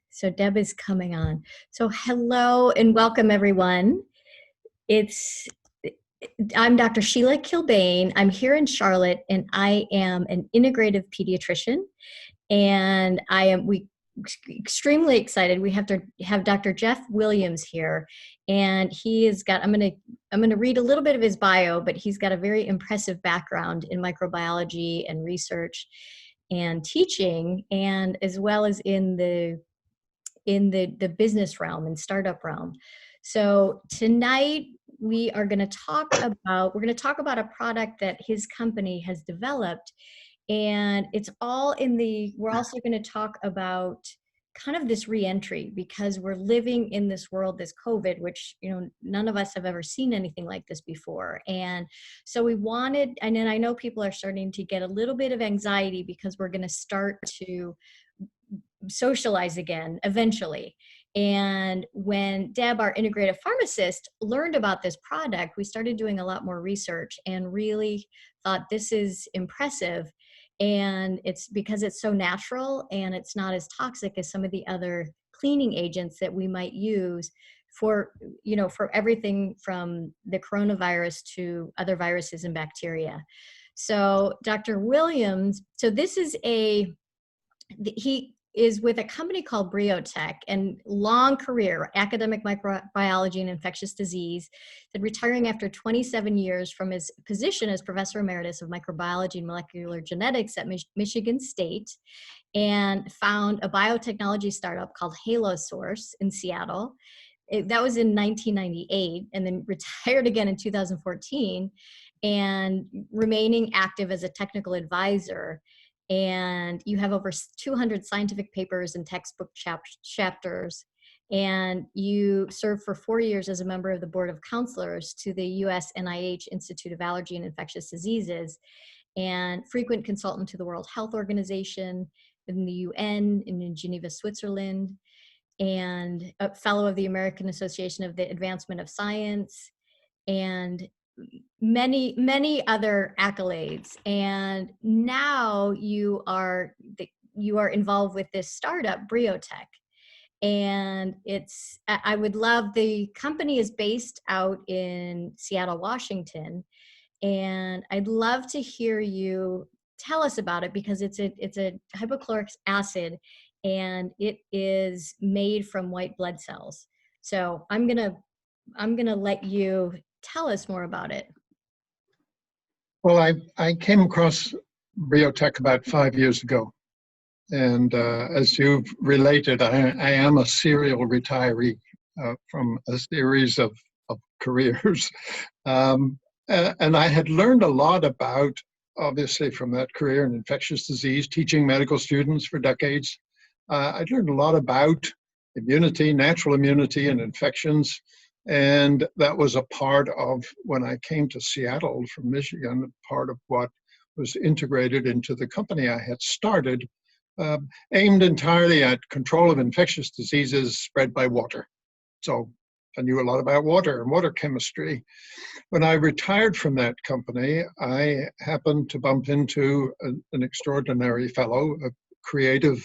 So Deb is coming on. So hello and welcome everyone. I'm Dr. Sheila Kilbane. I'm here in Charlotte and I am an integrative pediatrician, and we extremely excited. We have to have Dr. Jeff Williams here, and he has got, I'm going to read a little bit of his bio, but he's got a very impressive background in microbiology and research and teaching, and as well as in the business realm and startup realm. So tonight we're going to talk about a product that his company has developed, and we're also going to talk about kind of this reentry, because we're living in this world, this COVID, which, none of us have ever seen anything like this before. And so and then I know people are starting to get a little bit of anxiety because we're going to start to socialize again eventually. And when Deb, our integrative pharmacist, learned about this product, we started doing a lot more research and really thought this is impressive. And it's because it's so natural and it's not as toxic as some of the other cleaning agents that we might use for everything from the coronavirus to other viruses and bacteria. So Dr. Williams, he is with a company called Briotech, and long career, academic microbiology and infectious disease, then retiring after 27 years from his position as professor emeritus of microbiology and molecular genetics at Michigan State, and found a biotechnology startup called HaloSource in Seattle. That was in 1998, and then retired again in 2014, and remaining active as a technical advisor. And you have over 200 scientific papers and textbook chapters, and you served for 4 years as a member of the board of counselors to the US NIH Institute of Allergy and Infectious Diseases, and frequent consultant to the World Health Organization, in the UN, in Geneva, Switzerland, and a fellow of the American Association of the Advancement of Science, and many other accolades. And now you are involved with this startup, Briotech. And the company is based out in Seattle, Washington. And I'd love to hear you tell us about it, because it's a hypochloric acid, and it is made from white blood cells. So I'm gonna let you tell us more about it. Well, I came across Briotech about 5 years ago. And as you've related, I am a serial retiree from a series of careers. And I had learned a lot about, obviously, from that career in infectious disease, teaching medical students for decades. I'd learned a lot about immunity, natural immunity, and infections. And that was a part of, when I came to Seattle from Michigan, part of what was integrated into the company I had started, aimed entirely at control of infectious diseases spread by water. So I knew a lot about water and water chemistry. When I retired from that company, I happened to bump into an extraordinary fellow, a creative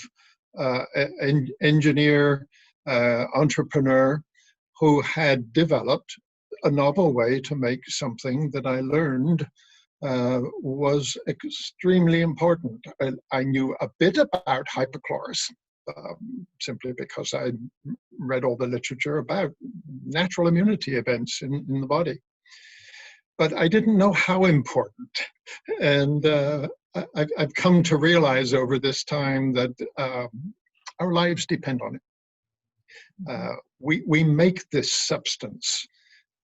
engineer, entrepreneur, who had developed a novel way to make something that I learned was extremely important. I knew a bit about hypochlorous, simply because I read all the literature about natural immunity events in the body. But I didn't know how important. And I've come to realize over this time that our lives depend on it. We make this substance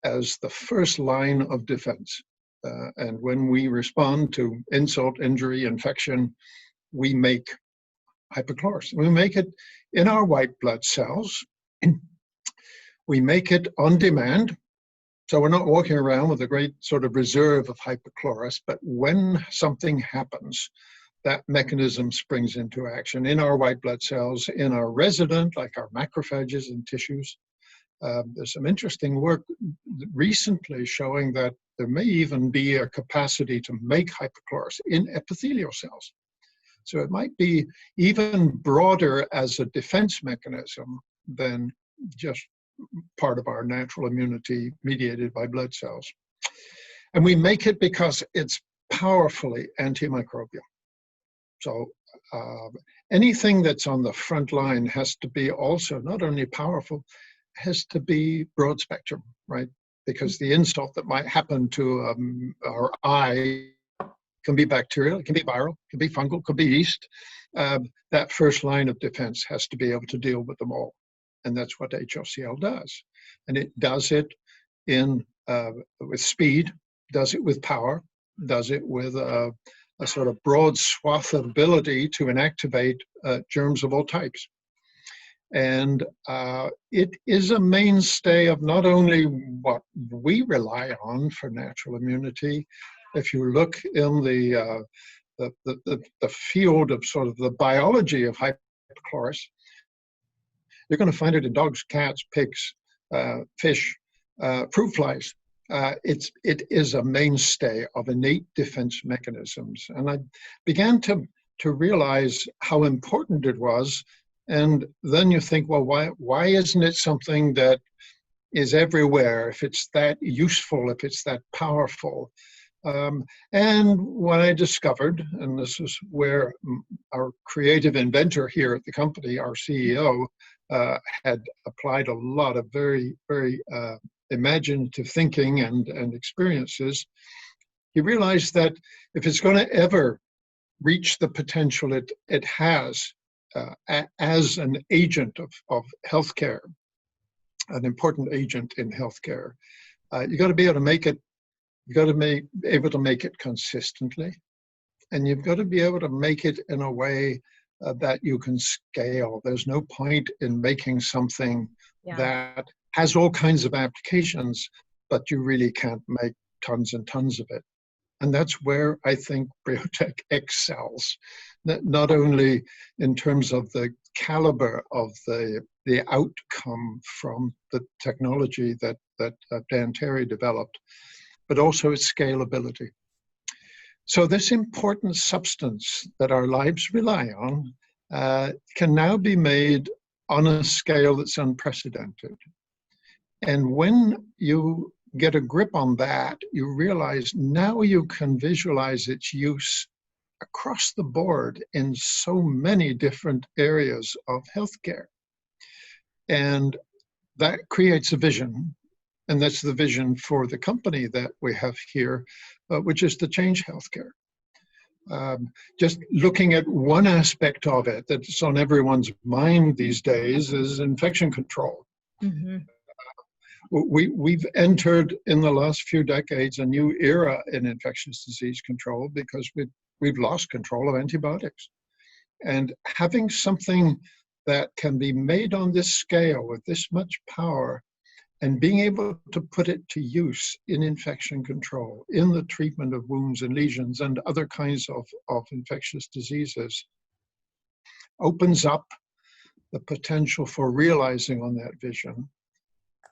as the first line of defense. And when we respond to insult, injury, infection, we make hypochlorous. We make it in our white blood cells. We make it on demand. So we're not walking around with a great sort of reserve of hypochlorous, but when something happens, that mechanism springs into action in our white blood cells, in our resident, like our macrophages and tissues. There's some interesting work recently showing that there may even be a capacity to make hypochlorous in epithelial cells. So it might be even broader as a defense mechanism than just part of our natural immunity mediated by blood cells. And we make it because it's powerfully antimicrobial. So anything that's on the front line has to be also not only powerful, has to be broad spectrum, right? Because the insult that might happen to our eye can be bacterial, it can be viral, it can be fungal, it could be yeast. That first line of defense has to be able to deal with them all. And that's what HLCL does. And it does it with speed, does it with power, does it with a sort of broad swath of ability to inactivate germs of all types. And it is a mainstay of not only what we rely on for natural immunity. If you look in the field of sort of the biology of hypochlorous, you're going to find it in dogs, cats, pigs, fish, fruit flies. It is a mainstay of innate defense mechanisms. And I began to realize how important it was. And then you think, well, why isn't it something that is everywhere, if it's that useful, if it's that powerful? And what I discovered, and this is where our creative inventor here at the company, our CEO, had applied a lot of very, very imaginative thinking and experiences, he realized that if it's going to ever reach the potential it has as an agent of healthcare, an important agent in healthcare, you got to be able to make it. You got to be able to make it consistently, and you've got to be able to make it in a way that you can scale. There's no point in making something that has all kinds of applications, but you really can't make tons and tons of it. And that's where I think Briotech excels, not only in terms of the caliber of the outcome from the technology that Dan Terry developed, but also its scalability. So this important substance that our lives rely on can now be made on a scale that's unprecedented. And when you get a grip on that, you realize now you can visualize its use across the board in so many different areas of healthcare. And that creates a vision. And that's the vision for the company that we have here, which is to change healthcare. Just looking at one aspect of it that's on everyone's mind these days is infection control. Mm-hmm. We've entered in the last few decades a new era in infectious disease control because we've lost control of antibiotics. And having something that can be made on this scale with this much power and being able to put it to use in infection control, in the treatment of wounds and lesions and other kinds of infectious diseases, opens up the potential for realizing on that vision,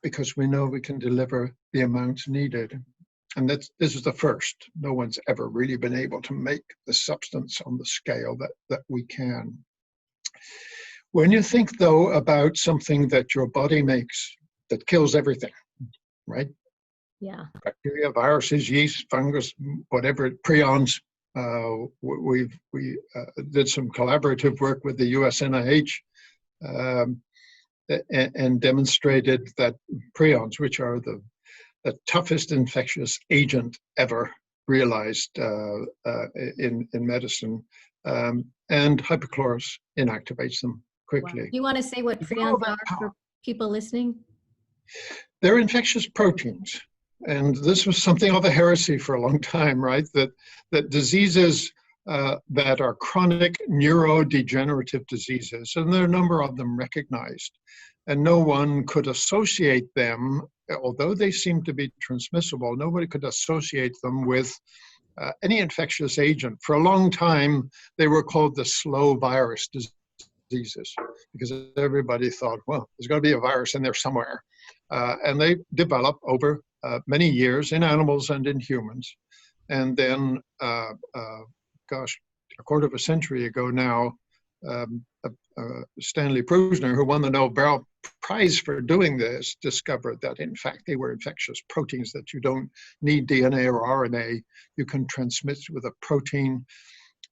because we know we can deliver the amounts needed. And this is the first. No one's ever really been able to make the substance on the scale that we can. When you think, though, about something that your body makes that kills everything, right? Yeah. Bacteria, viruses, yeast, fungus, whatever, prions. We did some collaborative work with the US NIH and demonstrated that prions, which are the toughest infectious agent ever realized in medicine, and hypochlorous inactivates them quickly. Wow. Do you want to say what prions are for people listening? They're infectious proteins. And this was something of a heresy for a long time, right? That diseases that are chronic neurodegenerative diseases, and there are a number of them recognized, and no one could associate them, although they seem to be transmissible, nobody could associate them with any infectious agent. For a long time, they were called the slow virus diseases, because everybody thought, well, there's got to be a virus in there somewhere. And they develop over many years in animals and in humans. And then, a quarter of a century ago now, Stanley Prusner, who won the Nobel Prize for doing this, discovered that in fact they were infectious proteins, that you don't need DNA or RNA. You can transmit with a protein,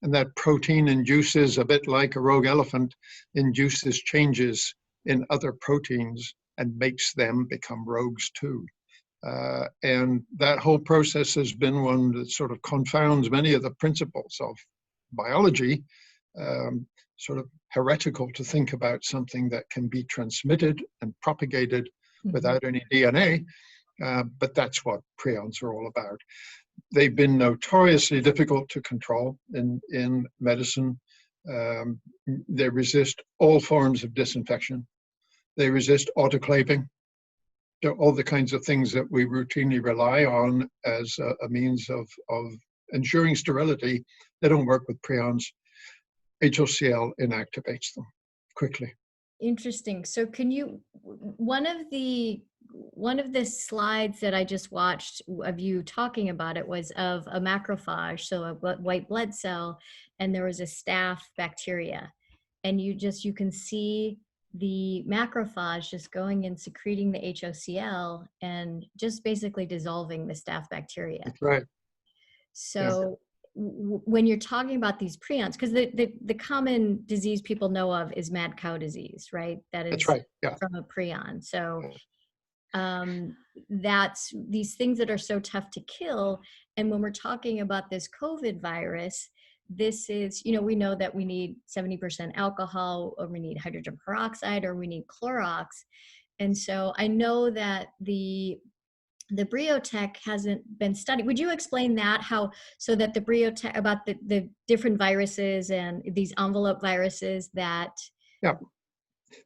and that protein induces, a bit like a rogue elephant, induces changes in other proteins and makes them become rogues too. And that whole process has been one that sort of confounds many of the principles of biology, sort of heretical to think about something that can be transmitted and propagated without any DNA, but that's what prions are all about. They've been notoriously difficult to control in medicine. They resist all forms of disinfection. They resist autoclaving. All the kinds of things that we routinely rely on as a means of ensuring sterility, they don't work with prions. HOCl inactivates them quickly. Interesting. So can you, one of the slides that I just watched of you talking about it was of a macrophage, so a white blood cell, and there was a staph bacteria. And you can see the macrophage just going and secreting the HOCl and just basically dissolving the staph bacteria. That's right. So when you're talking about these prions, because the common disease people know of is mad cow disease, right? That's right. Yeah. From a prion. So that's these things that are so tough to kill. And when we're talking about this COVID virus, this is, we know that we need 70% alcohol, or we need hydrogen peroxide, or we need Clorox. And so I know that the Briotech hasn't been studied. Would you explain that, so that the Briotech, about the different viruses and these envelope viruses that... Yeah,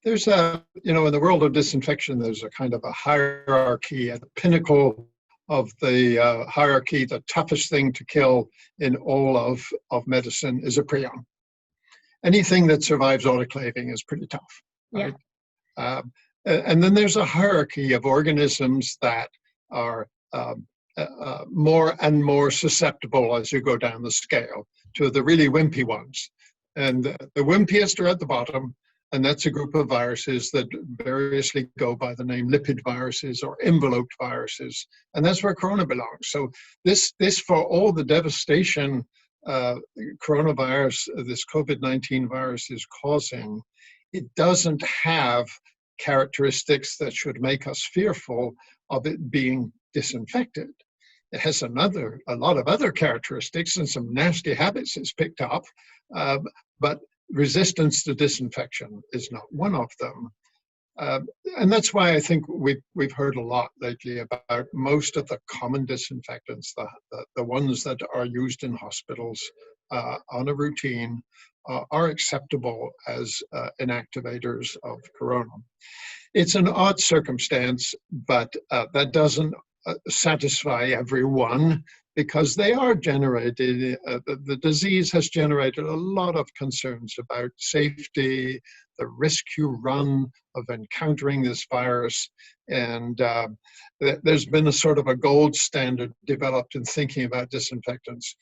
there's in the world of disinfection, there's a kind of a hierarchy. At the pinnacle of the hierarchy, the toughest thing to kill in all of medicine is a prion. Anything that survives autoclaving is pretty tough, right? Yeah. And then there's a hierarchy of organisms that are more and more susceptible as you go down the scale to the really wimpy ones. And the wimpiest are at the bottom, and that's a group of viruses that variously go by the name lipid viruses or enveloped viruses, and that's where corona belongs. So this for all the devastation coronavirus, this COVID-19 virus is causing, it doesn't have characteristics that should make us fearful of it being disinfected. It has a lot of other characteristics and some nasty habits it's picked up, but resistance to disinfection is not one of them. And that's why I think we've heard a lot lately about most of the common disinfectants, the ones that are used in hospitals on a routine, are acceptable as inactivators of corona. It's an odd circumstance, but that doesn't satisfy everyone, because they are generated, the disease has generated a lot of concerns about safety, the risk you run of encountering this virus, and there's been a sort of a gold standard developed in thinking about disinfectants.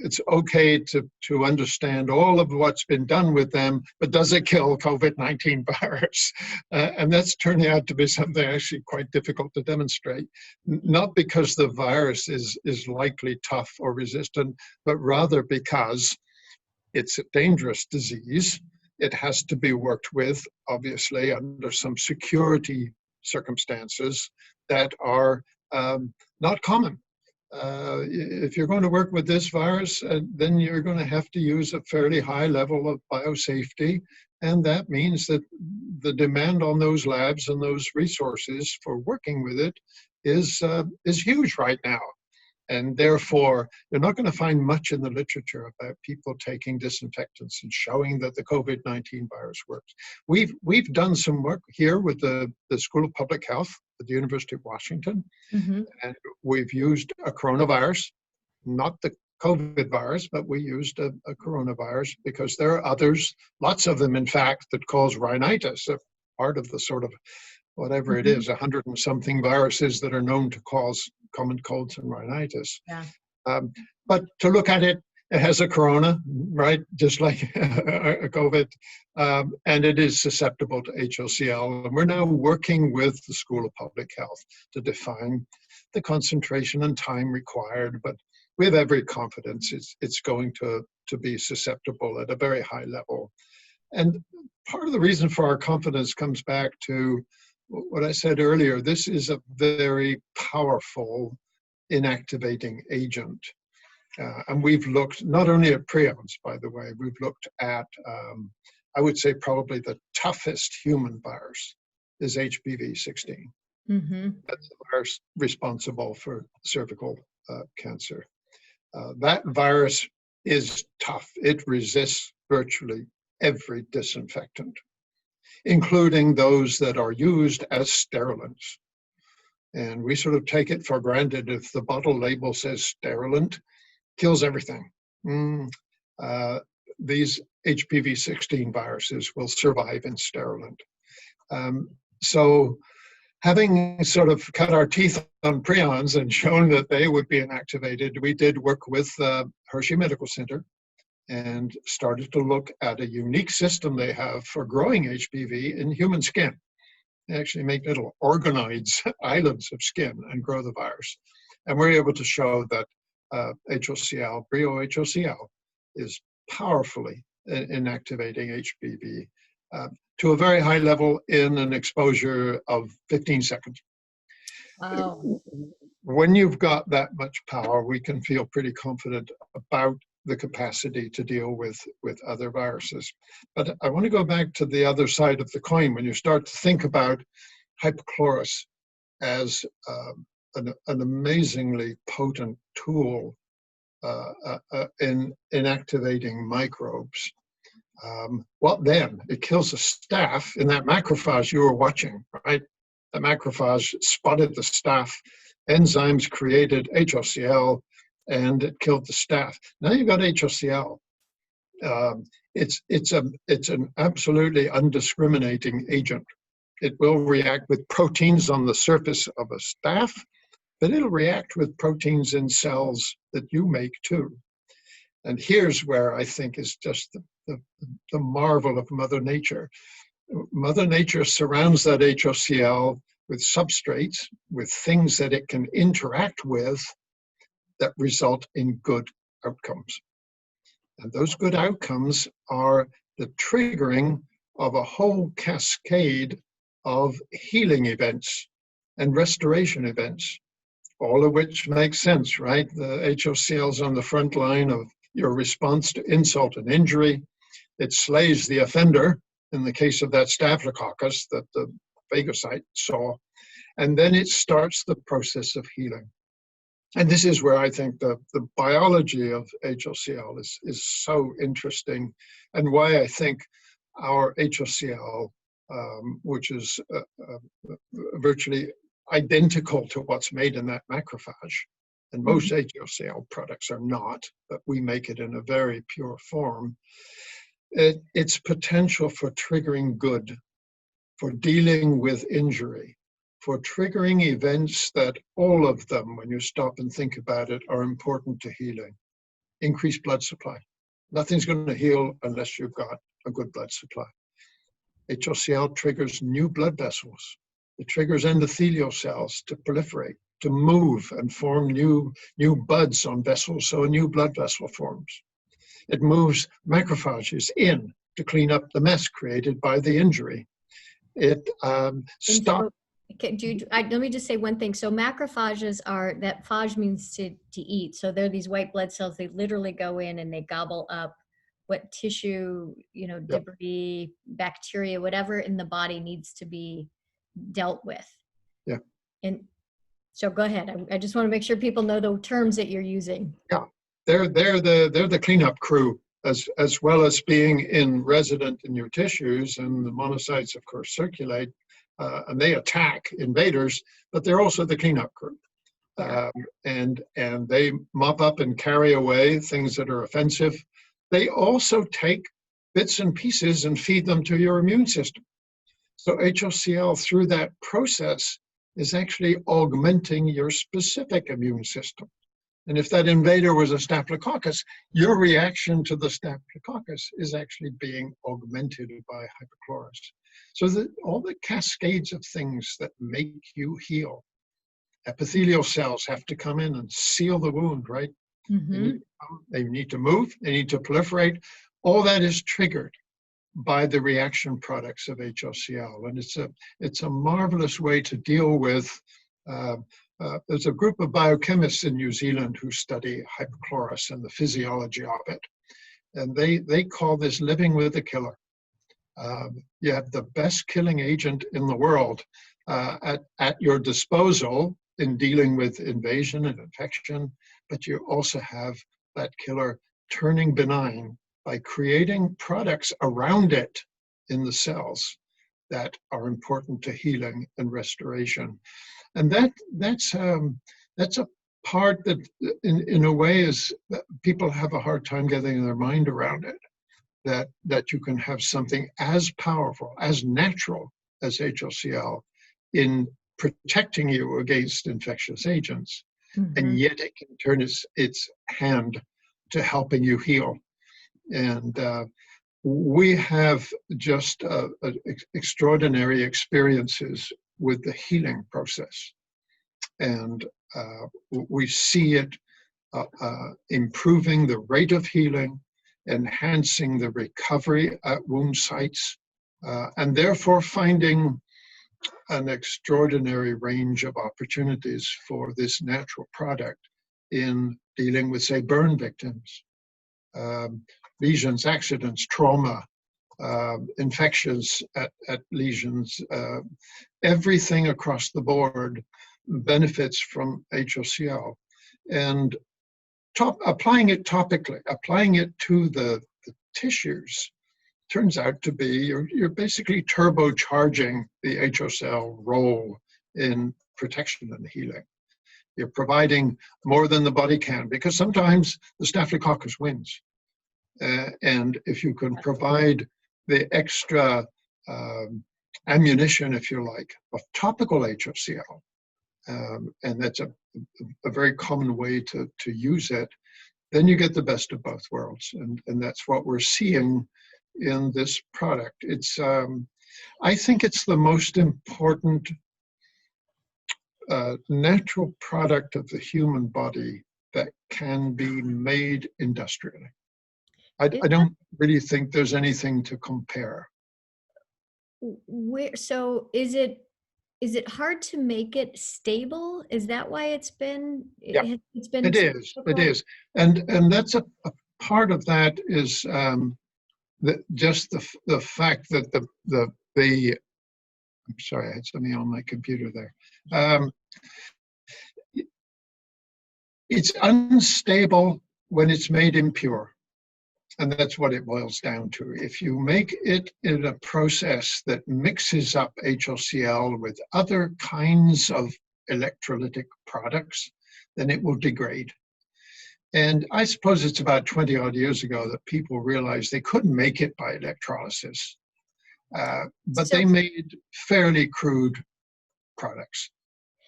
It's okay to understand all of what's been done with them, but does it kill COVID-19 virus? And that's turning out to be something actually quite difficult to demonstrate, not because the virus is likely tough or resistant, but rather because it's a dangerous disease. It has to be worked with, obviously, under some security circumstances that are not common. If you're going to work with this virus, then you're going to have to use a fairly high level of biosafety, and that means that the demand on those labs and those resources for working with it is huge right now. And therefore, you're not going to find much in the literature about people taking disinfectants and showing that the COVID-19 virus works. We've done some work here with the School of Public Health at the University of Washington, and we've used a coronavirus, not the COVID virus, but we used a coronavirus because there are others, lots of them in fact, that cause rhinitis, a part of the sort of whatever it is, 100 and something viruses that are known to cause common colds and rhinitis. Yeah. But to look at it It has a corona, right? Just like a COVID. And it is susceptible to HOCl. And we're now working with the School of Public Health to define the concentration and time required. But we have every confidence it's going to be susceptible at a very high level. And part of the reason for our confidence comes back to what I said earlier. This is a very powerful inactivating agent. And we've looked not only at prions, by the way, we've looked at, I would say probably the toughest human virus is HPV-16. Mm-hmm. That's the virus responsible for cervical cancer. That virus is tough. It resists virtually every disinfectant, including those that are used as sterilants. And we sort of take it for granted if the bottle label says sterilant, kills everything. These HPV-16 viruses will survive in sterilant. So having sort of cut our teeth on prions and shown that they would be inactivated, we did work with Hershey Medical Center and started to look at a unique system they have for growing HPV in human skin. They actually make little organoids, islands of skin, and grow the virus. And we're able to show that HOCl, BrioHOCl, is powerfully inactivating HPV to a very high level in an exposure of 15 seconds. Wow. When you've got that much power, we can feel pretty confident about the capacity to deal with other viruses. But I want to go back to the other side of the coin. When you start to think about hypochlorous as an amazingly potent tool in inactivating microbes, what then? It kills the staph in that macrophage you were watching, right? The macrophage spotted the staph, enzymes created HOCl, and it killed the staph. Now you've got HOCl. It's an absolutely undiscriminating agent. It will react with proteins on the surface of a staph, but it'll react with proteins in cells that you make too. And here's where I think is just the marvel of Mother Nature. Mother Nature surrounds that HOCl with substrates, with things that it can interact with that result in good outcomes. And those good outcomes are the triggering of a whole cascade of healing events and restoration events, all of which make sense, right? The HOCl is on the front line of your response to insult and injury. It slays the offender in the case of that staphylococcus that the phagocyte saw, and then it starts the process of healing. And this is where I think the biology of HOCl is so interesting, and why I think our HOCl, which is virtually identical to what's made in that macrophage, and most HOCl products are not, but we make it in a very pure form, its potential for triggering good, for dealing with injury, for triggering events that all of them, when you stop and think about it, are important to healing. Increased blood supply. Nothing's going to heal unless you've got a good blood supply. HOCl triggers new blood vessels. It triggers endothelial cells to proliferate, to move and form new buds on vessels, so a new blood vessel forms. It moves macrophages in to clean up the mess created by the injury. It stops. Let me just say one thing. So macrophages are, that phage means to eat. So they're these white blood cells. They literally go in and they gobble up what tissue, debris, bacteria, whatever in the body needs to be dealt with. Yeah. And so go ahead. I just want to make sure people know the terms that you're using. Yeah, they're the cleanup crew, as well as being resident in your tissues, and the monocytes, of course, circulate. And they attack invaders, but they're also the cleanup crew. And they mop up and carry away things that are offensive. They also take bits and pieces and feed them to your immune system. So HOCl, through that process, is actually augmenting your specific immune system. And if that invader was a staphylococcus, your reaction to the staphylococcus is actually being augmented by hypochlorous. So that all the cascades of things that make you heal, epithelial cells have to come in and seal the wound, right? Mm-hmm. They need to move, they need to proliferate. All that is triggered by the reaction products of HOCl. And it's a marvelous way to deal with, there's a group of biochemists in New Zealand who study hypochlorous and the physiology of it. And they call this living with a killer. You have the best killing agent in the world at your disposal in dealing with invasion and infection, but you also have that killer turning benign by creating products around it in the cells that are important to healing and restoration. And that's a part that in a way is that people have a hard time getting their mind around it, that you can have something as powerful, as natural as HOCl in protecting you against infectious agents, and yet it can turn its hand to helping you heal. And we have just extraordinary experiences with the healing process. And we see it improving the rate of healing, enhancing the recovery at wound sites, and therefore finding an extraordinary range of opportunities for this natural product in dealing with, say, burn victims, lesions, accidents, trauma, infections at lesions. Everything across the board benefits from HOCl. And applying it topically, applying it to the tissues, turns out to be you're basically turbocharging the HOCl role in protection and healing. You're providing more than the body can, because sometimes the staphylococcus wins. And if you can provide the extra ammunition, if you like, of topical HOCl, and that's a very common way to use it, then you get the best of both worlds. And that's what we're seeing in this product. It's, I think it's the most important natural product of the human body that can be made industrially. I don't really think there's anything to compare. So is it hard to make it stable? Is that why it's been? Yeah, it's been. It is, and that's a part of that is just the fact that the I'm sorry, I had something on my computer there. It's unstable when it's made impure. And that's what it boils down to. If you make it in a process that mixes up HOCl with other kinds of electrolytic products, then it will degrade. And I suppose it's about 20 odd years ago that people realized they couldn't make it by electrolysis, but they made fairly crude products.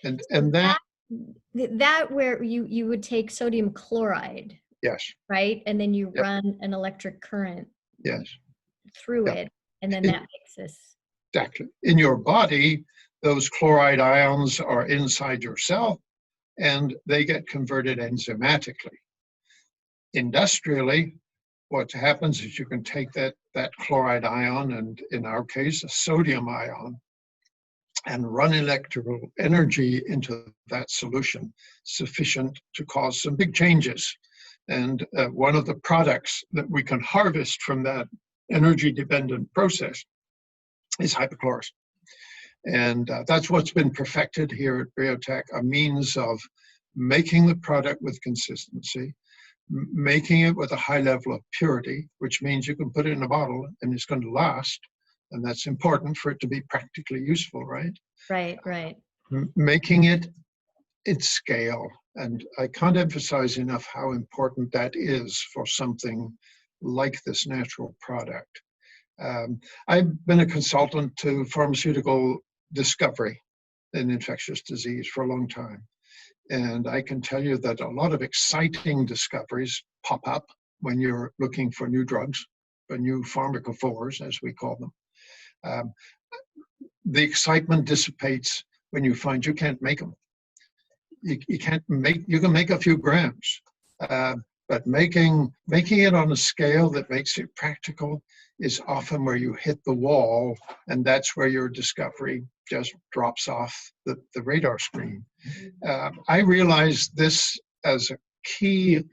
And that where you would take sodium chloride. Yes. Right? And then you run an electric current through it, and then that makes this. Exactly. In your body, those chloride ions are inside your cell, and they get converted enzymatically. Industrially, what happens is you can take that chloride ion, and in our case, a sodium ion, and run electrical energy into that solution, sufficient to cause some big changes. And one of the products that we can harvest from that energy-dependent process is hypochlorous. And that's what's been perfected here at Briotech, a means of making the product with consistency, making it with a high level of purity, which means you can put it in a bottle and it's going to last. And that's important for it to be practically useful, right? Right. Making it its scale. And I can't emphasize enough how important that is for something like this natural product. I've been a consultant to pharmaceutical discovery in infectious disease for a long time. And I can tell you that a lot of exciting discoveries pop up when you're looking for new drugs, or new pharmacophores, as we call them. The excitement dissipates when you find you can't make them. You can't make, you can make a few grams, but making it on a scale that makes it practical is often where you hit the wall, and that's where your discovery just drops off the radar screen. I realize this as a key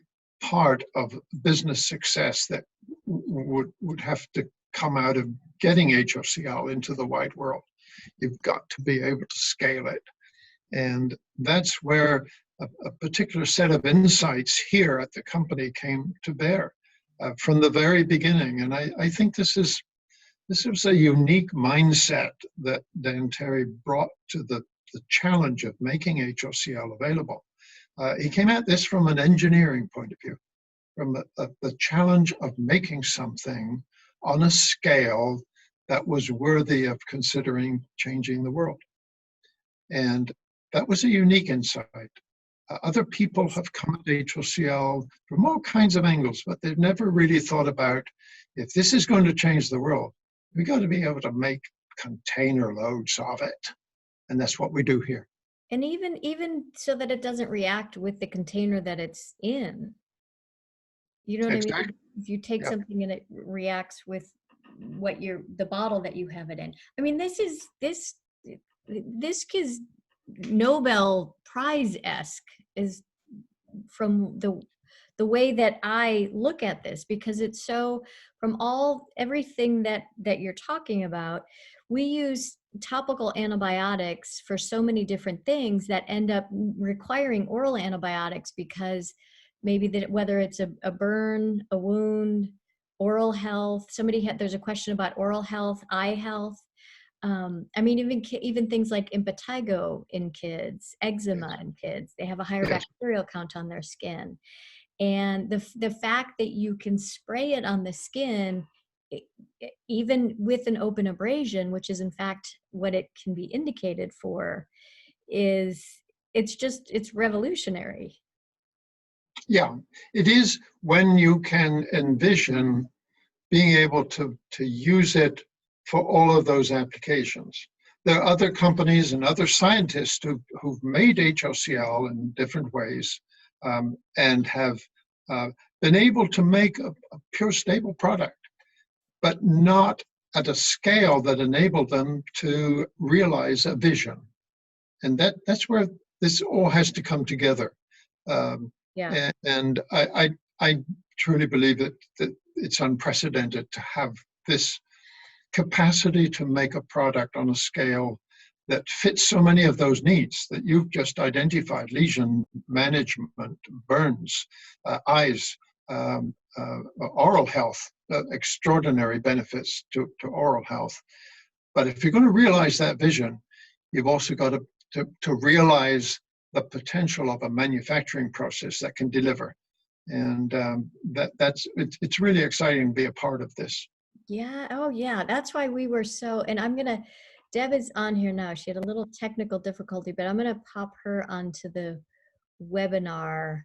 part of business success that would have to come out of getting HOCl into the wide world. You've got to be able to scale it. And that's where a particular set of insights here at the company came to bear from the very beginning. And I think this was a unique mindset that Dan Terry brought to the challenge of making HOCl available. He came at this from an engineering point of view, from the challenge of making something on a scale that was worthy of considering changing the world. And that was a unique insight. Other people have come at HOCl from all kinds of angles, but they've never really thought about, if this is going to change the world, we got to be able to make container loads of it. And that's what we do here. And even so that it doesn't react with the container that it's in. You know what I mean? If you take something and it reacts with what the bottle that you have it in. I mean, this is Nobel Prize-esque, is from the way that I look at this, because it's so, from everything that you're talking about, we use topical antibiotics for so many different things that end up requiring oral antibiotics, because maybe whether it's a burn, a wound, oral health, there's a question about oral health, eye health. I mean, even things like impetigo in kids, eczema in kids, they have a higher bacterial count on their skin. And the fact that you can spray it on the skin, even with an open abrasion, which is in fact what it can be indicated for, it's revolutionary. Yeah, it is, when you can envision being able to use it for all of those applications. There are other companies and other scientists who've made HOCl in different ways and have been able to make a pure stable product, but not at a scale that enabled them to realize a vision. And that's where this all has to come together. And I truly believe that it's unprecedented to have this capacity to make a product on a scale that fits so many of those needs that you've just identified: lesion management, burns, eyes, oral health, extraordinary benefits to oral health. But if you're going to realize that vision, you've also got to realize the potential of a manufacturing process that can deliver. And it's really exciting to be a part of this. Yeah. Oh, yeah. That's why we were so, and Deb is on here now. She had a little technical difficulty, but I'm going to pop her onto the webinar,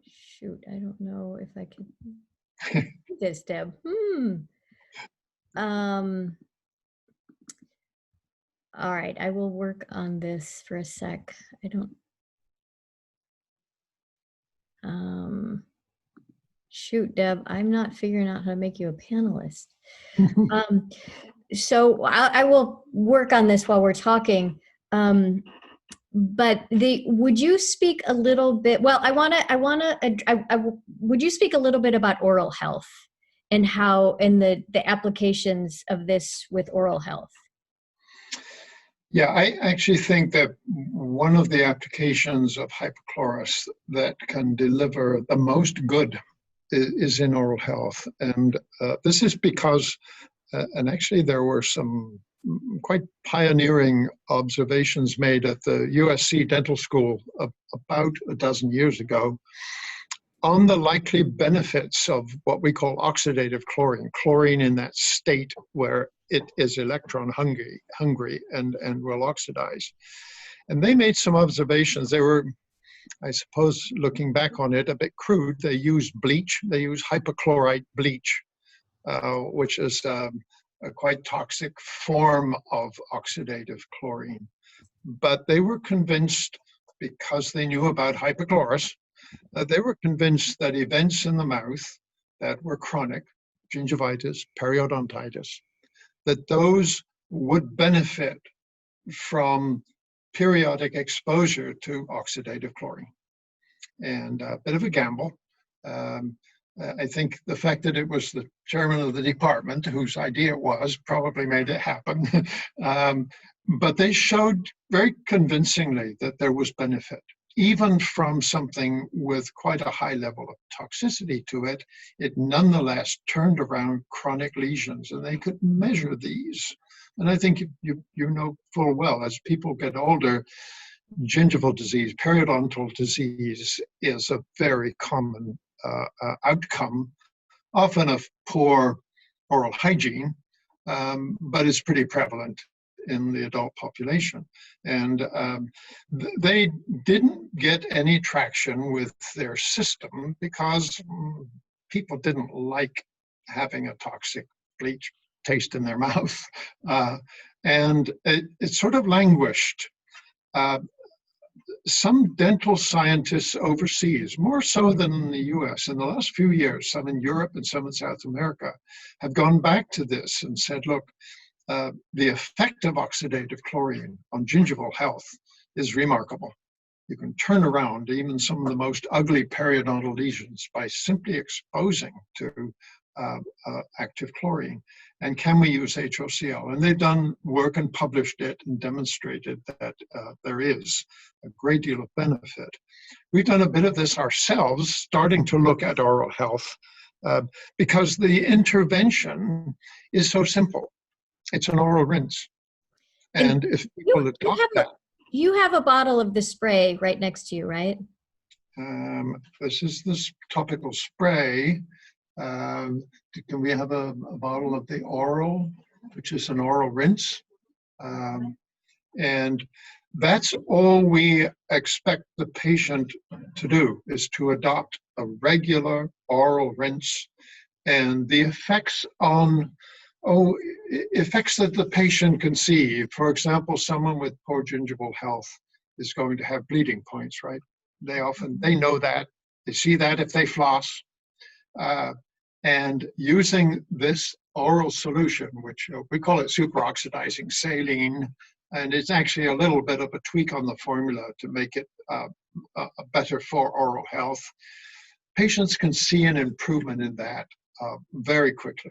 shoot, I don't know if I can do this, Deb. All right, I will work on this for a sec. Shoot, Deb, I'm not figuring out how to make you a panelist. So I will work on this while we're talking. But would you speak a little bit? Well, would you speak a little bit about oral health and how, and the applications of this with oral health? Yeah, I actually think that one of the applications of hypochlorous that can deliver the most good is in oral health. And this is because, and actually there were some quite pioneering observations made at the USC Dental School about a dozen years ago on the likely benefits of what we call oxidative chlorine, chlorine in that state where it is electron hungry and will oxidize. And they made some observations. They were, I suppose, looking back on it, a bit crude. They used bleach. They used hypochlorite bleach, which is a quite toxic form of oxidative chlorine. But they were convinced, because they knew about hypochlorous, they were convinced that events in the mouth that were chronic, gingivitis, periodontitis, that those would benefit from periodic exposure to oxidative chlorine. And a bit of a gamble. I think the fact that it was the chairman of the department whose idea it was probably made it happen. But they showed very convincingly that there was benefit. Even from something with quite a high level of toxicity to it, it nonetheless turned around chronic lesions, and they could measure these. And I think you know full well, as people get older, gingival disease, periodontal disease is a very common outcome, often of poor oral hygiene, but it's pretty prevalent in the adult population. And they didn't get any traction with their system because people didn't like having a toxic bleach taste in their mouth. And it sort of languished. Some dental scientists overseas, more so than in the US, in the last few years, some in Europe and some in South America, have gone back to this and said, look, the effect of oxidative chlorine on gingival health is remarkable. You can turn around even some of the most ugly periodontal lesions by simply exposing to active chlorine. And can we use HOCl? And they've done work and published it and demonstrated that there is a great deal of benefit. We've done a bit of this ourselves, starting to look at oral health, because the intervention is so simple. It's an oral rinse. And if people adopt that. You have a bottle of the spray right next to you, right? This is this topical spray. Can we have a bottle of the oral, which is an oral rinse? And that's all we expect the patient to do, is to adopt a regular oral rinse. And the effects on, effects that the patient can see. For example, someone with poor gingival health is going to have bleeding points, right? They know that. They see that if they floss. And using this oral solution, which we call it superoxidizing saline, and it's actually a little bit of a tweak on the formula to make it better for oral health, patients can see an improvement in that very quickly.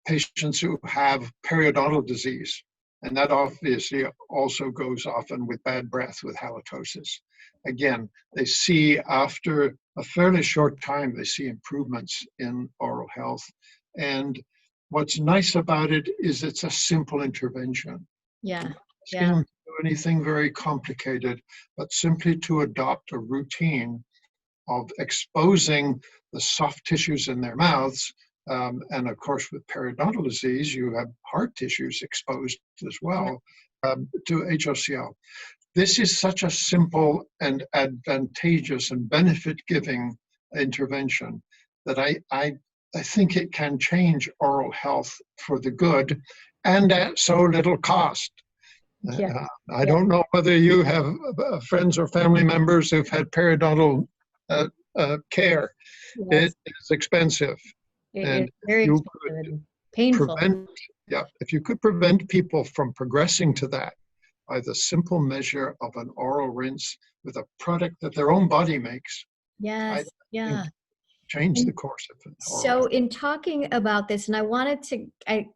Patients who have periodontal disease, and that obviously also goes often with bad breath, with halitosis. Again, they see after a fairly short time, they see improvements in oral health. And what's nice about it is it's a simple intervention. Yeah. You don't do anything very complicated, but simply to adopt a routine of exposing the soft tissues in their mouths. And of course, with periodontal disease, you have hard tissues exposed as well to HOCl. This is such a simple and advantageous and benefit-giving intervention that I think it can change oral health for the good and at so little cost. I don't know whether you have friends or family members who've had periodontal care. Yes. It is expensive. It's very expensive and painful. If you could prevent people from progressing to that by the simple measure of an oral rinse with a product that their own body makes. Yes, change the course of it. So in talking about this, and I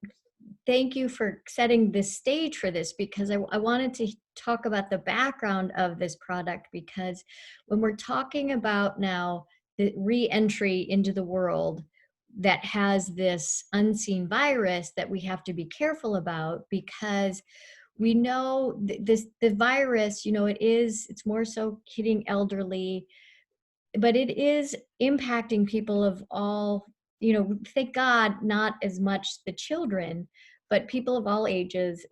thank you for setting the stage for this, because I wanted to talk about the background of this product, because when we're talking about now the re-entry into the world that has this unseen virus that we have to be careful about, because we know the virus, it's more so hitting elderly. but it is impacting people of all, thank God, not as much the children, but people of all ages.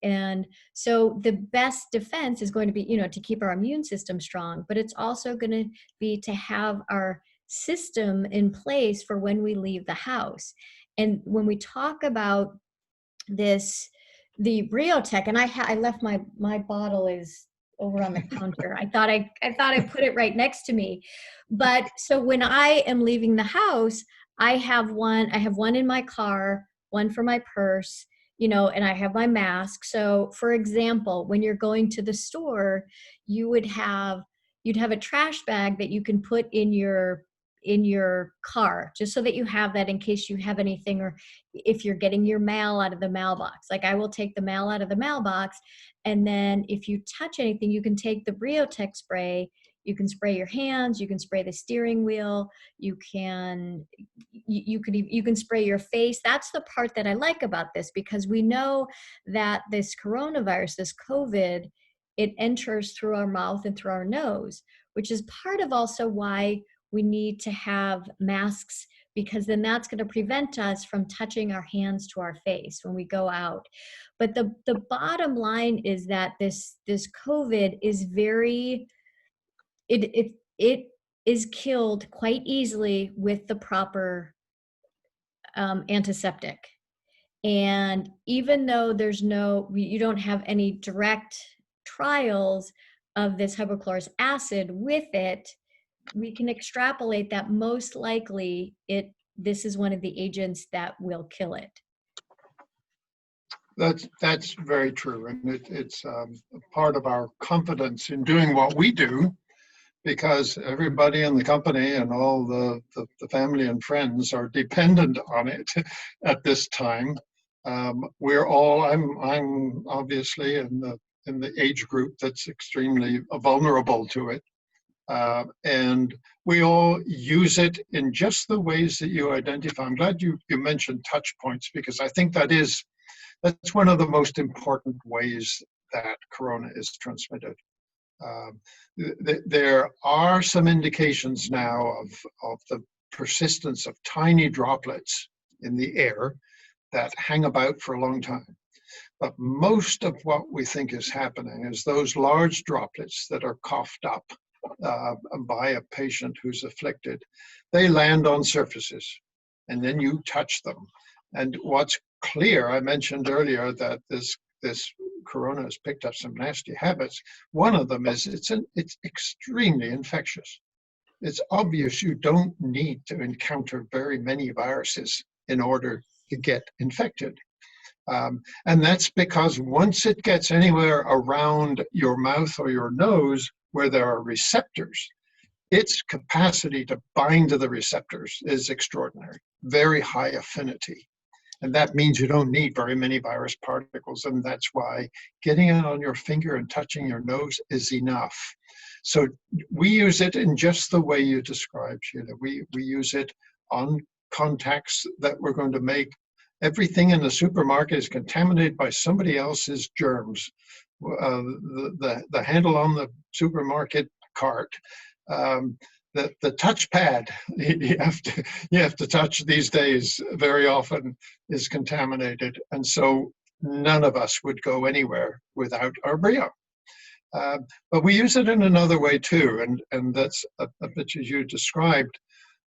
And so the best defense is going to be, to keep our immune system strong, but it's also going to be to have our system in place for when we leave the house. And when we talk about this, the Briotech, and I left my bottle is over on the counter. I thought I put it right next to me. But so when I am leaving the house, I have one in my car, one for my purse, and I have my mask. So for example, when you're going to the store, you'd have a trash bag that you can put in your car, just so that you have that in case you have anything, or if you're getting your mail out of the mailbox. Like, I will take the mail out of the mailbox, and then if you touch anything, you can take the Briotech spray. You can spray your hands, you can spray the steering wheel, you can spray your face. That's the part that I like about this, because we know that this coronavirus, this COVID, it enters through our mouth and through our nose, which is part of also why we need to have masks, because then that's going to prevent us from touching our hands to our face when we go out. But the bottom line is that this COVID is it is killed quite easily with the proper antiseptic. And even though you don't have any direct trials of this hypochlorous acid with it, we can extrapolate that most likely this is one of the agents that will kill it. That's very true, and it's part of our confidence in doing what we do, because everybody in the company and all the family and friends are dependent on it at this time. I'm obviously in the age group that's extremely vulnerable to it. And we all use it in just the ways that you identify. I'm glad you mentioned touch points, because I think that's one of the most important ways that corona is transmitted. There are some indications now of the persistence of tiny droplets in the air that hang about for a long time. But most of what we think is happening is those large droplets that are coughed up by a patient who's afflicted. They land on surfaces, and then you touch them. And what's clear, I mentioned earlier that this corona has picked up some nasty habits. One of them is it's extremely infectious. It's obvious you don't need to encounter very many viruses in order to get infected. And that's because once it gets anywhere around your mouth or your nose where there are receptors, its capacity to bind to the receptors is extraordinary, very high affinity. And that means you don't need very many virus particles, and that's why getting it on your finger and touching your nose is enough. So we use it in just the way you described, Sheila. We use it on contacts that we're going to make. Everything in the supermarket is contaminated by somebody else's germs. The handle on the supermarket cart, the touchpad you have to touch these days very often is contaminated, and so none of us would go anywhere without our Brio. But we use it in another way too, and that's a bit as you described.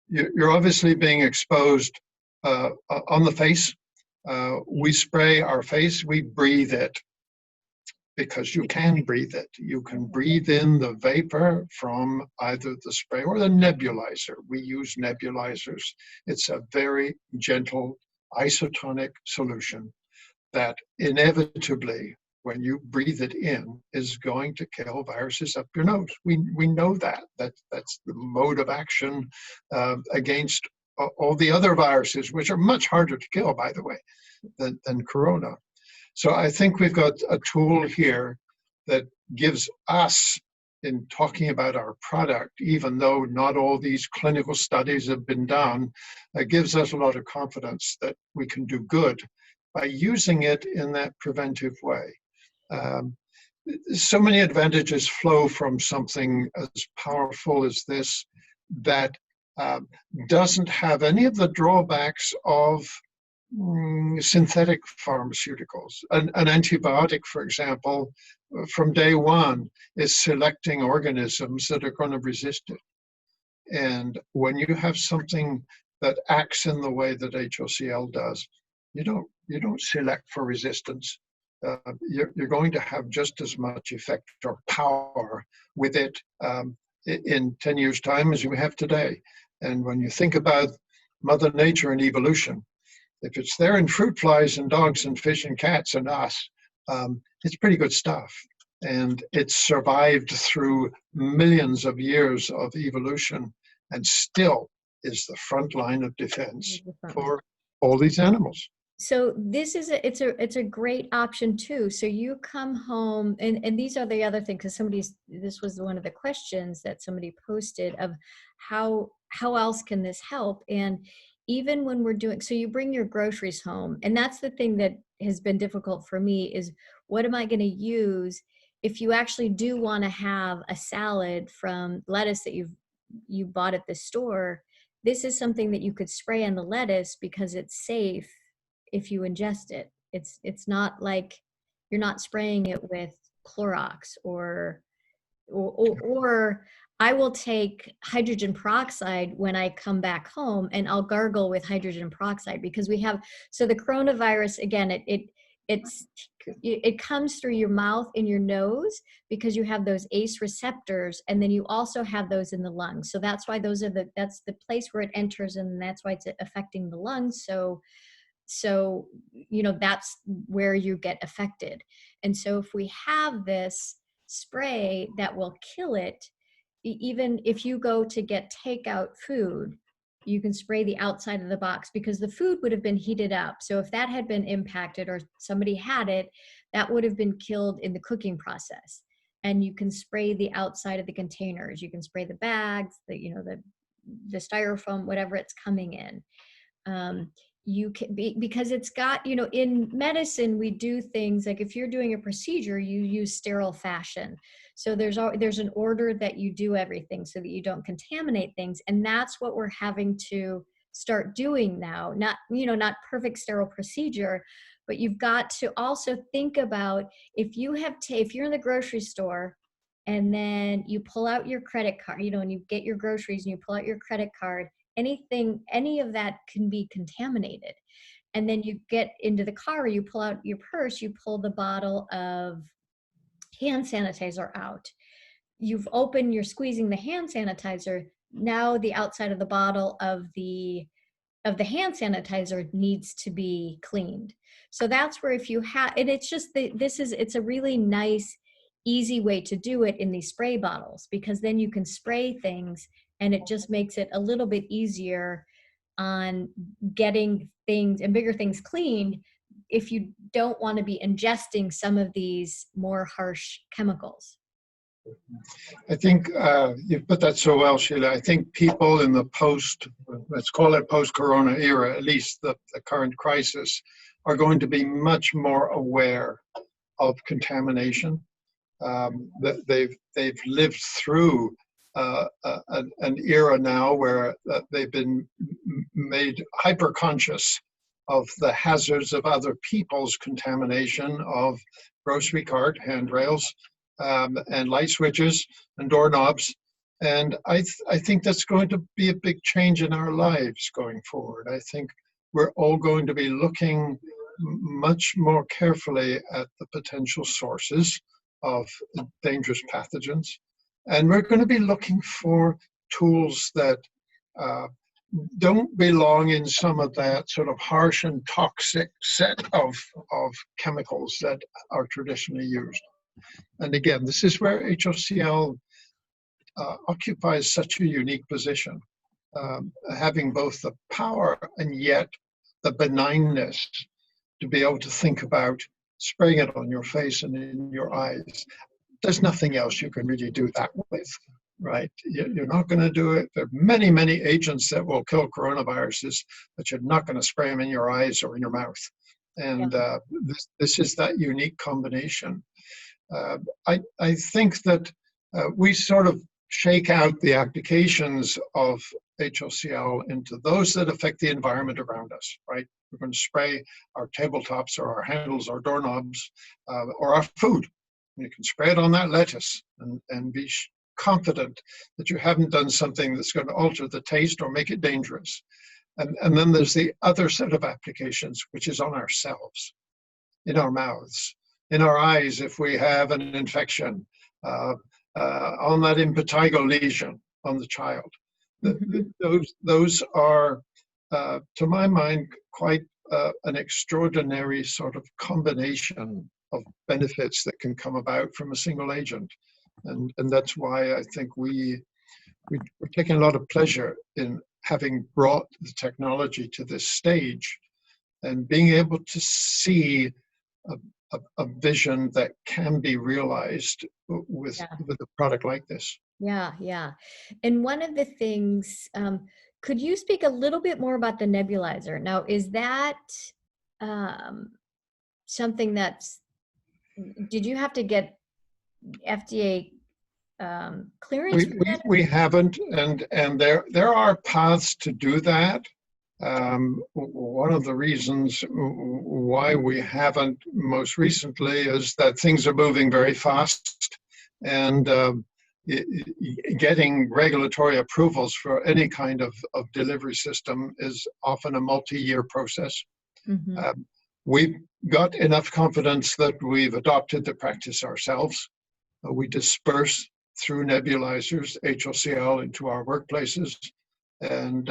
You're obviously being exposed on the face. We spray our face, we breathe it, because you can breathe it. You can breathe in the vapor from either the spray or the nebulizer. We use nebulizers. It's a very gentle isotonic solution that inevitably, when you breathe it in, is going to kill viruses up your nose. We know that. That's the mode of action against all the other viruses, which are much harder to kill, by the way, than corona. So I think we've got a tool here that gives us, in talking about our product, even though not all these clinical studies have been done, gives us a lot of confidence that we can do good by using it in that preventive way. So many advantages flow from something as powerful as this. that doesn't have any of the drawbacks of synthetic pharmaceuticals. An antibiotic, for example, from day one is selecting organisms that are going to resist it. And when you have something that acts in the way that HOCl does, you don't select for resistance. You're going to have just as much effect or power with it in 10 years' time as you have today. And when you think about Mother Nature and evolution, if it's there in fruit flies and dogs and fish and cats and us, it's pretty good stuff. And it's survived through millions of years of evolution and still is the front line of defense for all these animals. So this is it's a great option too. So you come home, and these are the other thing, because this was one of the questions that somebody posted of how else can this help? And even when we're doing, so you bring your groceries home, and that's the thing that has been difficult for me is, what am I going to use if you actually do want to have a salad from lettuce that you bought at the store? This is something that you could spray on the lettuce because it's safe if you ingest it. It's not like you're not spraying it with Clorox or I will take hydrogen peroxide when I come back home, and I'll gargle with hydrogen peroxide, because so the coronavirus, again, it comes through your mouth and your nose because you have those ACE receptors, and then you also have those in the lungs. So that's why that's the place where it enters, and that's why it's affecting the lungs. So, that's where you get affected. And so if we have this spray that will kill it, even if you go to get takeout food, you can spray the outside of the box, because the food would have been heated up. So if that had been impacted or somebody had it, that would have been killed in the cooking process. And you can spray the outside of the containers. You can spray the bags, the styrofoam, whatever it's coming in. You can be, because it's got, in medicine, we do things like, if you're doing a procedure, you use sterile fashion. So there's an order that you do everything so that you don't contaminate things. And that's what we're having to start doing now. Not perfect sterile procedure, but you've got to also think about, if you're in the grocery store and then you pull out your credit card, and you get your groceries and you pull out your credit card, any of that can be contaminated. And then you get into the car, you pull out your purse, you pull the bottle of hand sanitizer out. You're squeezing the hand sanitizer. Now the outside of the bottle of the hand sanitizer needs to be cleaned. So that's where, if you have, and it's just it's a really nice, easy way to do it in these spray bottles, because then you can spray things, and it just makes it a little bit easier on getting things and bigger things cleaned if you don't want to be ingesting some of these more harsh chemicals. I think you put that so well, Sheila. I think people in the let's call it post-corona era, at least the current crisis, are going to be much more aware of contamination. That they've lived through an era now where they've been made hyper-conscious of the hazards of other people's contamination of grocery cart, handrails, and light switches and doorknobs. And I think that's going to be a big change in our lives going forward. I think we're all going to be looking much more carefully at the potential sources of dangerous pathogens. And we're going to be looking for tools that don't belong in some of that sort of harsh and toxic set of chemicals that are traditionally used. And again, this is where HOCl occupies such a unique position, having both the power and yet the benignness to be able to think about spraying it on your face and in your eyes. There's nothing else you can really do that with, right? You're not going to do it. There are many, many agents that will kill coronaviruses, but you're not going to spray them in your eyes or in your mouth. And this is that unique combination. I think that we sort of shake out the applications of HOCl into those that affect the environment around us, right? We're going to spray our tabletops or our handles or doorknobs or our food. You can spray it on that lettuce and be confident that you haven't done something that's going to alter the taste or make it dangerous. And then there's the other set of applications, which is on ourselves, in our mouths, in our eyes if we have an infection, on that impetigo lesion on the child. Those are, to my mind, quite an extraordinary sort of combination of benefits that can come about from a single agent. And that's why I think we're taking a lot of pleasure in having brought the technology to this stage and being able to see a vision that can be realized with a product like this. Yeah, yeah. And one of the things, could you speak a little bit more about the nebulizer? Now, is that something did you have to get FDA clearance? We haven't, and there are paths to do that. One of the reasons why we haven't most recently is that things are moving very fast, and getting regulatory approvals for any kind of delivery system is often a multi-year process. Mm-hmm. We've got enough confidence that we've adopted the practice ourselves. We disperse through nebulizers HOCl into our workplaces, and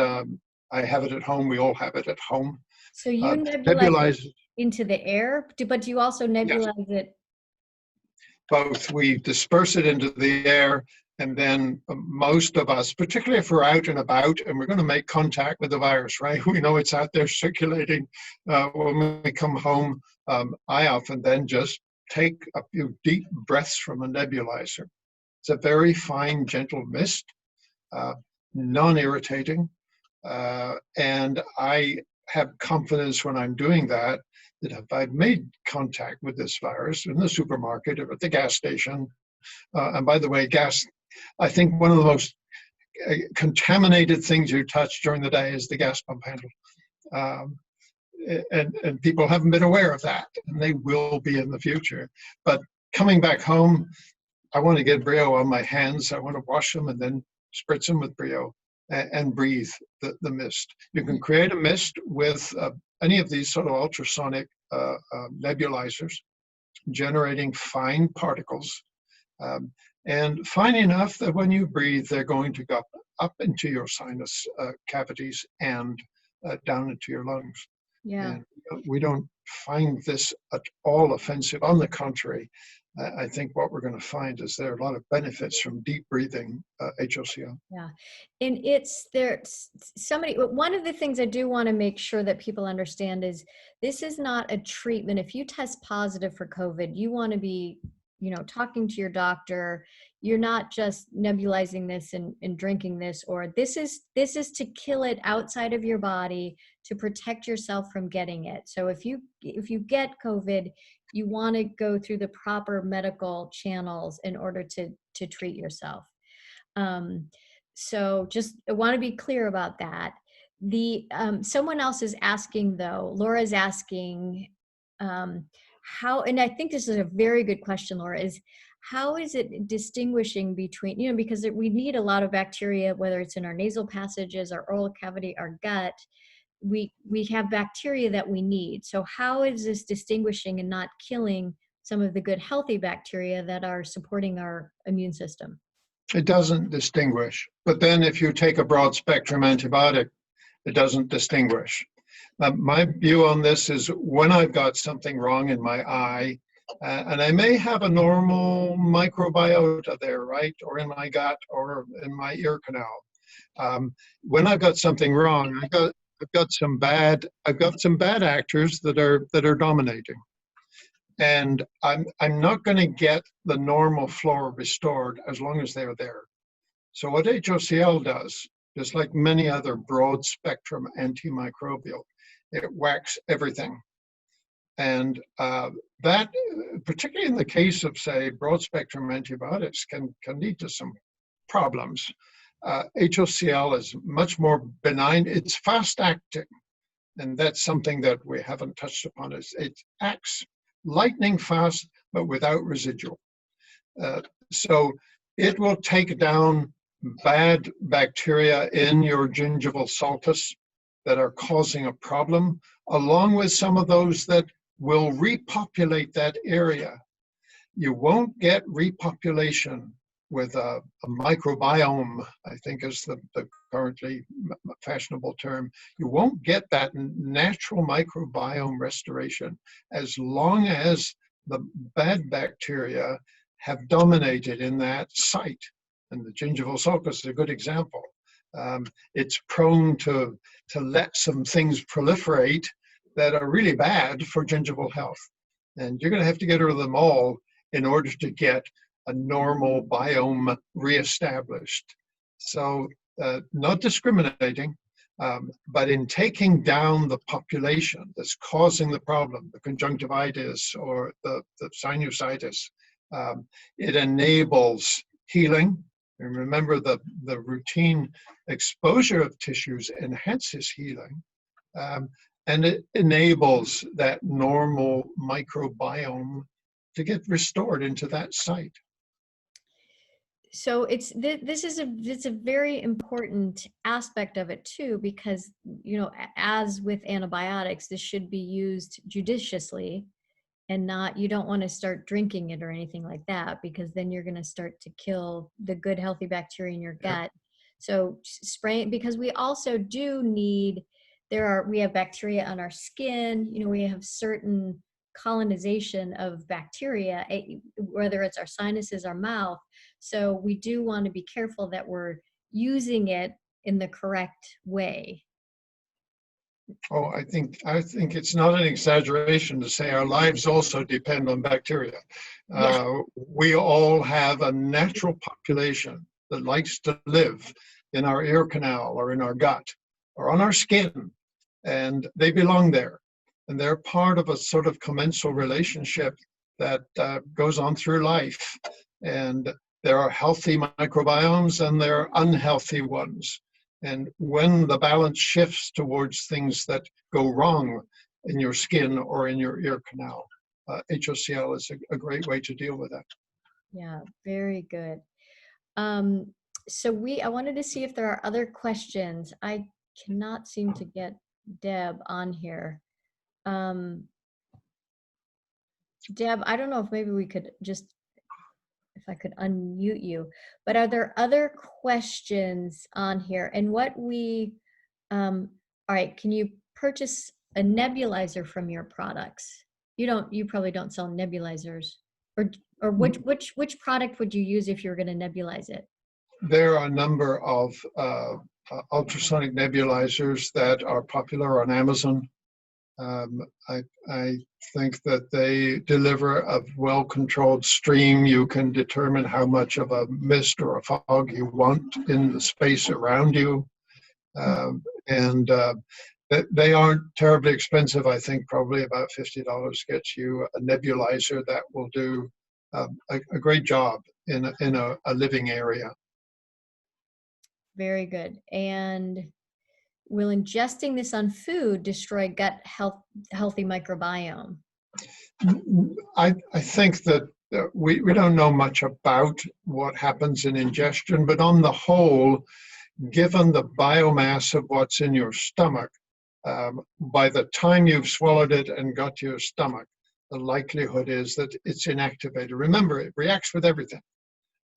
I have it at home. We all have it at home. So you nebulize it into the air, but you also nebulize it? Both. We disperse it into the air, and then most of us, particularly if we're out and about and we're going to make contact with the virus, right? We know it's out there circulating. When we come home, I often then just take a few deep breaths from a nebulizer. It's a very fine, gentle mist, non-irritating. And I have confidence when I'm doing that if I've made contact with this virus in the supermarket or at the gas station, and by the way, gas, I think one of the most contaminated things you touch during the day is the gas pump handle. And people haven't been aware of that, and they will be in the future. But coming back home, I want to get Brio on my hands. I want to wash them and then spritz them with Brio and breathe the mist. You can create a mist with any of these sort of ultrasonic nebulizers, generating fine particles, and fine enough that when you breathe, they're going to go up into your sinus cavities and down into your lungs. Yeah. And we don't find this at all offensive. On the contrary, I think what we're going to find is there are a lot of benefits from deep breathing HOCl. Yeah, and one of the things I do want to make sure that people understand is this is not a treatment. If you test positive for COVID, you want to be, talking to your doctor. You're not just nebulizing this and drinking this, or this is to kill it outside of your body to protect yourself from getting it. So if you get COVID, you want to go through the proper medical channels in order to treat yourself. So just I want to be clear about that. Someone else is asking though, Laura's asking how, and I think this is a very good question, Laura, is how is it distinguishing between, because we need a lot of bacteria, whether it's in our nasal passages, our oral cavity, our gut, we have bacteria that we need. So how is this distinguishing and not killing some of the good healthy bacteria that are supporting our immune system? It doesn't distinguish. But then if you take a broad spectrum antibiotic, it doesn't distinguish. My view on this is when I've got something wrong in my eye, and I may have a normal microbiota there, right? Or in my gut or in my ear canal. When I've got something wrong, I've got some bad actors that are dominating, and I'm not going to get the normal flora restored as long as they're there. So what HOCl does, just like many other broad spectrum antimicrobial, it whacks everything, and that, particularly in the case of say broad spectrum antibiotics, can lead to some problems. HOCl is much more benign. It's fast acting. And that's something that we haven't touched upon. It acts lightning fast, but without residual. So it will take down bad bacteria in your gingival sulcus that are causing a problem, along with some of those that will repopulate that area. You won't get repopulation with a microbiome, I think is the currently fashionable term. You won't get that natural microbiome restoration as long as the bad bacteria have dominated in that site. And the gingival sulcus is a good example. It's prone to let some things proliferate that are really bad for gingival health. And you're going to have to get rid of them all in order to get a normal biome reestablished. So not discriminating, but in taking down the population that's causing the problem, the conjunctivitis or the sinusitis, it enables healing. And remember, the routine exposure of tissues enhances healing, and it enables that normal microbiome to get restored into that site. So it's a very important aspect of it too, because as with antibiotics, this should be used judiciously, and not, you don't want to start drinking it or anything like that, because then you're going to start to kill the good healthy bacteria in your gut. Yep. So spray it, because we also do need, we have bacteria on our skin, we have certain colonization of bacteria, whether it's our sinuses, our mouth. So we do want to be careful that we're using it in the correct way. Oh, I think it's not an exaggeration to say our lives also depend on bacteria. Yes. We all have a natural population that likes to live in our ear canal or in our gut or on our skin, and they belong there. And they're part of a sort of commensal relationship that goes on through life. And there are healthy microbiomes and there are unhealthy ones. And when the balance shifts towards things that go wrong in your skin or in your ear canal, HOCl is a great way to deal with that. Yeah, very good. So I wanted to see if there are other questions. I cannot seem to get Deb on here. Deb, I don't know if maybe we could if I could unmute you, but are there other questions on here? And all right, can you purchase a nebulizer from your products? You probably don't sell nebulizers, or which product would you use if you were going to nebulize it? There are a number of ultrasonic nebulizers that are popular on Amazon. I think that they deliver a well-controlled stream. You can determine how much of a mist or a fog you want in the space around you. And they aren't terribly expensive. I think probably about $50 gets you a nebulizer that will do a great job in a living area. Very good. And will ingesting this on food destroy gut healthy microbiome? I think that we don't know much about what happens in ingestion, but on the whole, given the biomass of what's in your stomach, by the time you've swallowed it and got to your stomach, the likelihood is that it's inactivated. Remember, it reacts with everything.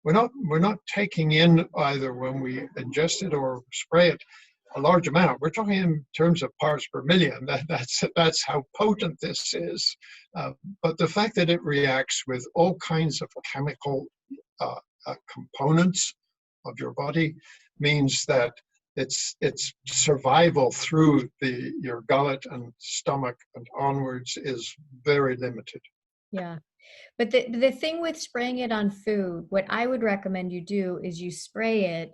We're not taking in, either when we ingest it or spray it, a large amount. We're talking in terms of parts per million. That's how potent this is. But the fact that it reacts with all kinds of chemical components of your body means that its survival through your gullet and stomach and onwards is very limited. Yeah. But the thing with spraying it on food, what I would recommend you do is you spray it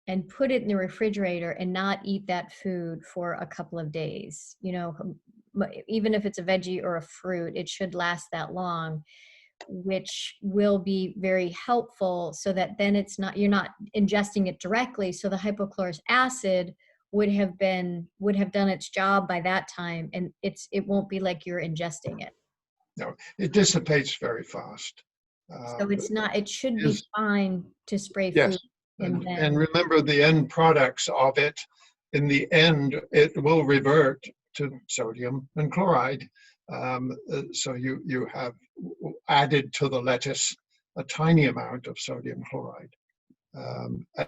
and put it in the refrigerator and not eat that food for a couple of days. Even if it's a veggie or a fruit, it should last that long. which will be very helpful, so that then you're not ingesting it directly. So the hypochlorous acid would have done its job by that time, and it won't be like you're ingesting it. No, it dissipates very fast. So it should be Is fine to spray Yes, food and and then, remember the end products of it. In the end, it will revert to sodium and chloride. So you have added to the lettuce a tiny amount of sodium chloride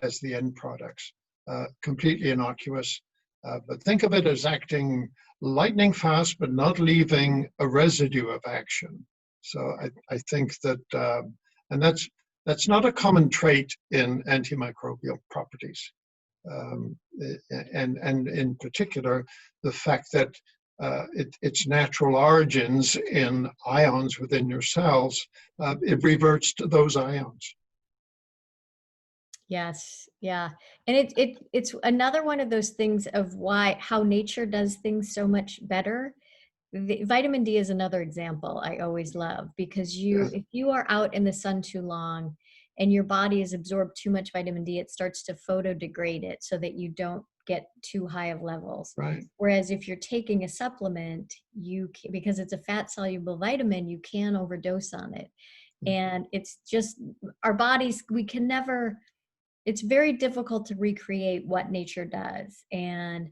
as the end products. Completely innocuous, but think of it as acting lightning fast, but not leaving a residue of action. So I think that, and that's not a common trait in antimicrobial properties. And in particular, the fact that its natural origins in ions within your cells, it reverts to those ions. yes, yeah. And it's another one of those things of how nature does things so much better. Vitamin D is another example I always love, because Yes, if you are out in the sun too long and your body has absorbed too much vitamin D, it starts to photodegrade it so that you don't get too high of levels. right. Whereas if you're taking a supplement, because it's a fat soluble vitamin, you can overdose on it. And it's just our bodies, we can never, it's very difficult to recreate what nature does. And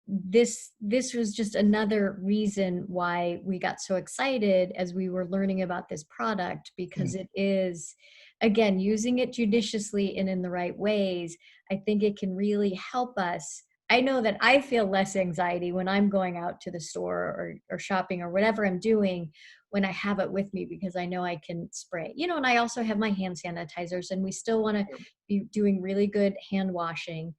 this was just another reason why we got so excited as we were learning about this product, because it is, again, using it judiciously and in the right ways. I think it can really help us. I know that I feel less anxiety when I'm going out to the store or shopping or whatever I'm doing, when I have it with me, because I know I can spray, and I also have my hand sanitizers, and we still want to be doing really good hand washing.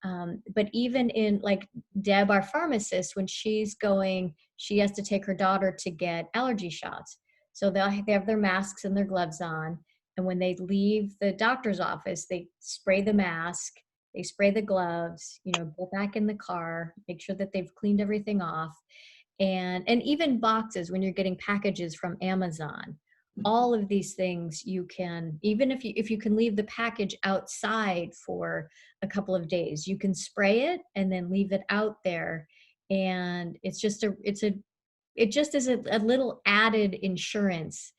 But even in, like, Deb, our pharmacist, when she has to take her daughter to get allergy shots. So they have their masks and their gloves on. And when they leave the doctor's office, they spray the mask, they spray the gloves, go back in the car, make sure that they've cleaned everything off. And even boxes, when you're getting packages from Amazon, all of these things, you can, even if you can leave the package outside for a couple of days, you can spray it and then leave it out there. And it just is a little added insurance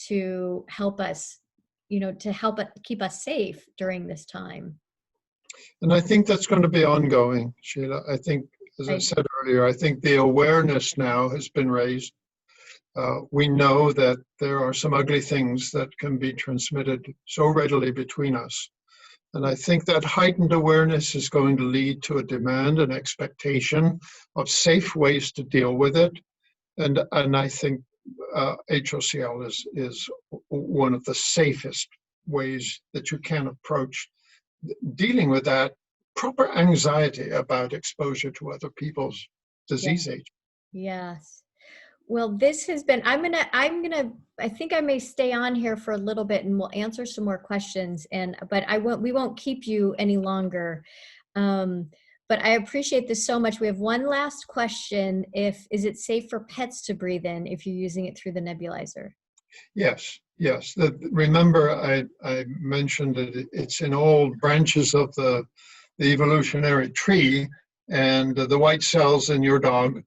to help us, to help it keep us safe during this time. And I think that's going to be ongoing, Sheila. I think, as I said earlier, I think the awareness now has been raised. We know that there are some ugly things that can be transmitted so readily between us. And I think that heightened awareness is going to lead to a demand and expectation of safe ways to deal with it. And I think HOCl is one of the safest ways that you can approach dealing with that proper anxiety about exposure to other people's disease agents. Yes. Well, this has been, I think I may stay on here for a little bit and we'll answer some more questions, but we won't keep you any longer. But I appreciate this so much. We have one last question. Is it safe for pets to breathe in if you're using it through the nebulizer? Yes, yes. Remember, I mentioned that it's in all branches of the evolutionary tree, and the white cells in your dog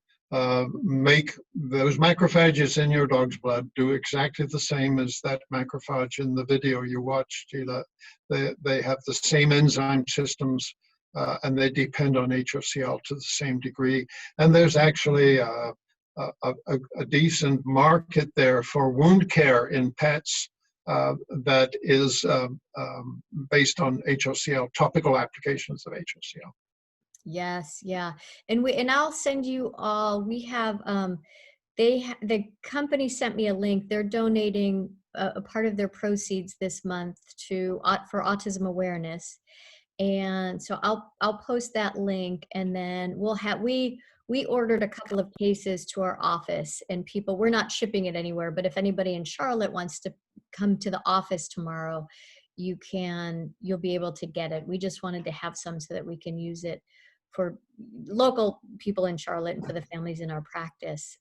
make those macrophages in your dog's blood do exactly the same as that macrophage in the video you watched, Sheila. They have the same enzyme systems, and they depend on HOCl to the same degree. And there's actually a decent market there for wound care in pets that is based on HOCl, topical applications of HOCl. Yes, yeah. And I'll send you all, we have, the company sent me a link. They're donating a part of their proceeds this month for autism awareness. And so I'll post that link, and then we ordered a couple of cases to our office, and we're not shipping it anywhere, but if anybody in Charlotte wants to come to the office tomorrow, you'll be able to get it. We just wanted to have some so that we can use it for local people in Charlotte and for the families in our practice.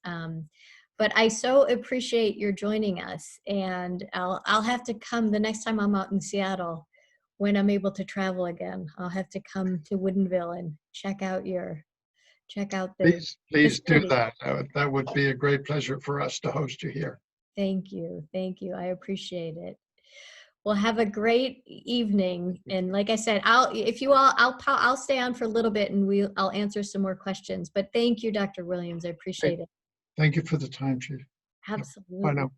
But I so appreciate your joining us, and I'll have to come the next time I'm out in Seattle when I'm able to travel again. I'll have to come to Woodinville and check out the Please do facility. that. That would be a great pleasure for us to host you here. Thank you. Thank you. I appreciate it. Well, have a great evening. And like I said, I'll stay on for a little bit and I'll answer some more questions. But thank you, Dr. Williams. I appreciate it. Thank you for the time, Chief. Bye Absolutely. now.